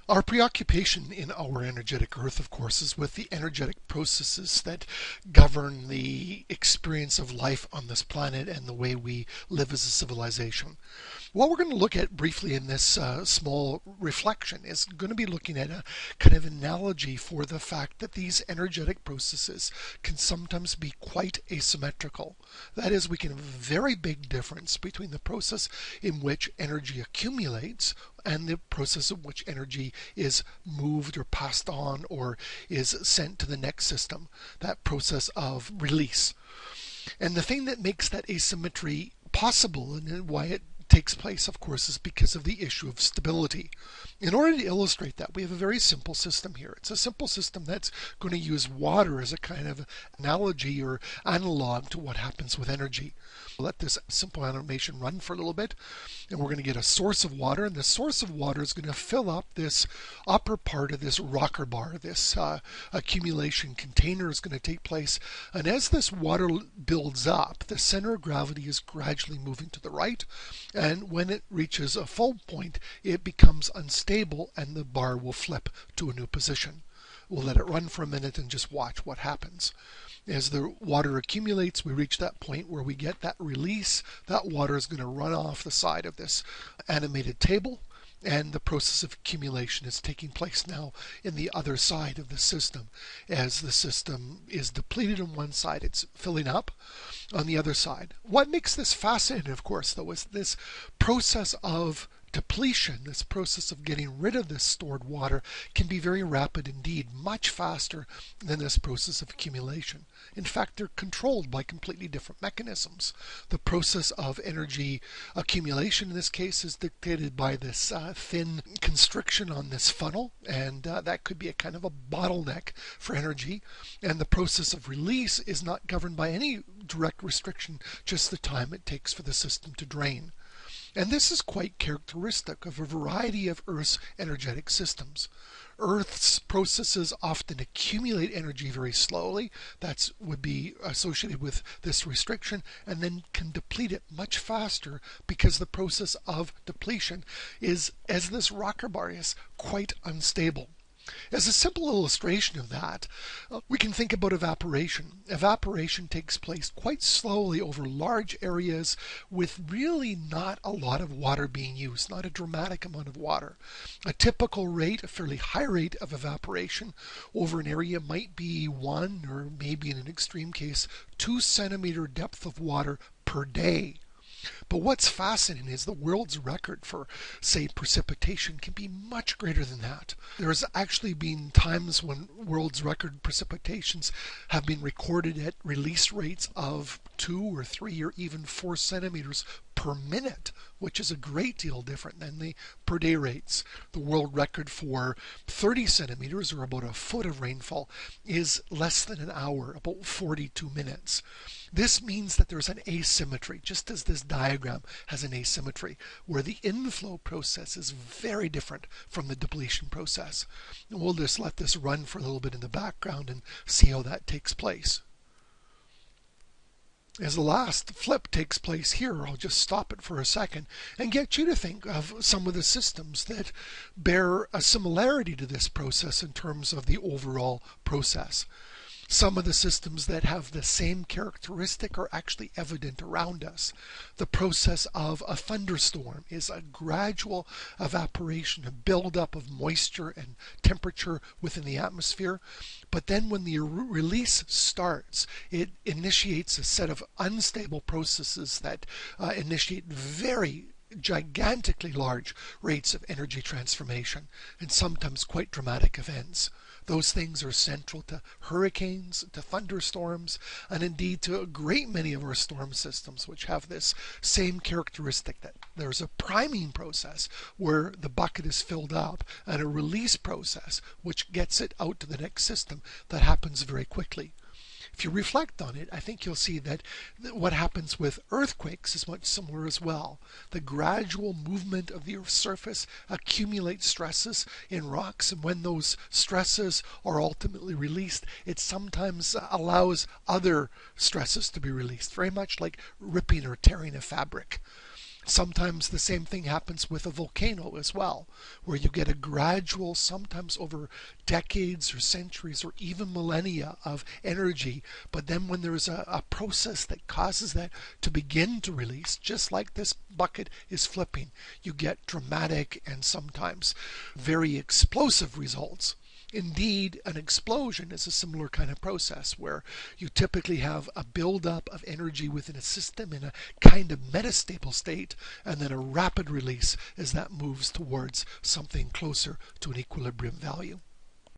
Our preoccupation in our energetic Earth, of course, is with the energetic processes that govern the experience of life on this planet and the way we live as a civilization. What we're going to look at briefly in this small reflection is going to be looking at a kind of analogy for the fact that these energetic processes can sometimes be quite asymmetrical. That is, we can have a very big difference between the process in which energy accumulates and the process in which energy is moved or passed on or is sent to the next system, that process of release. And the thing that makes that asymmetry possible and why it takes place, of course, is because of the issue of stability. In order to illustrate that, we have a very simple system here. It's a simple system that's going to use water as a kind of analogy or analog to what happens with energy. We'll let this simple animation run for a little bit, and we're going to get a source of water, and the source of water is going to fill up this upper part of this rocker bar. This accumulation container is going to take place, and as this water builds up, the center of gravity is gradually moving to the right, and when it reaches a full point, it becomes unstable and the bar will flip to a new position. We'll let it run for a minute and just watch what happens. As the water accumulates, we reach that point where we get that release. That water is going to run off the side of this animated table, and the process of accumulation is taking place now in the other side of the system. As the system is depleted on one side, it's filling up on the other side. What makes this fascinating, of course, though, is this process of depletion, this process of getting rid of this stored water, can be very rapid indeed, much faster than this process of accumulation. In fact, they're controlled by completely different mechanisms. The process of energy accumulation in this case is dictated by this thin constriction on this funnel, and that could be a kind of a bottleneck for energy. And the process of release is not governed by any direct restriction, just the time it takes for the system to drain. And this is quite characteristic of a variety of Earth's energetic systems. Earth's processes often accumulate energy very slowly. That would be associated with this restriction, and then can deplete it much faster because the process of depletion is, as this rocker bar is, quite unstable. As a simple illustration of that, we can think about evaporation. Evaporation takes place quite slowly over large areas with really not a lot of water being used, not a dramatic amount of water. A typical rate, a fairly high rate of evaporation over an area might be 1 or maybe in an extreme case 2 centimeter depth of water per day. But what's fascinating is the world's record for, say, precipitation can be much greater than that. There's actually been times when world's record precipitations have been recorded at release rates of 2 or 3 or even 4 centimeters per minute, which is a great deal different than the per day rates. The world record for 30 centimeters, or about a foot of rainfall, is less than an hour, about 42 minutes. This means that there's an asymmetry, just as this diagram has an asymmetry, where the inflow process is very different from the depletion process. And we'll just let this run for a little bit in the background and see how that takes place. As the last flip takes place here, I'll just stop it for a second and get you to think of some of the systems that bear a similarity to this process in terms of the overall process. Some of the systems that have the same characteristic are actually evident around us. The process of a thunderstorm is a gradual evaporation, a buildup of moisture and temperature within the atmosphere. But then when the release starts, it initiates a set of unstable processes that initiate very gigantically large rates of energy transformation and sometimes quite dramatic events. Those things are central to hurricanes, to thunderstorms, and indeed to a great many of our storm systems, which have this same characteristic that there's a priming process where the bucket is filled up and a release process which gets it out to the next system that happens very quickly. If you reflect on it, I think you'll see that what happens with earthquakes is much similar as well. The gradual movement of the Earth's surface accumulates stresses in rocks, and when those stresses are ultimately released, it sometimes allows other stresses to be released, very much like ripping or tearing a fabric. Sometimes the same thing happens with a volcano as well, where you get a gradual, sometimes over decades or centuries or even millennia of energy, but then when there's a process that causes that to begin to release, just like this bucket is flipping, you get dramatic and sometimes very explosive results. Indeed, an explosion is a similar kind of process where you typically have a buildup of energy within a system in a kind of metastable state, and then a rapid release as that moves towards something closer to an equilibrium value.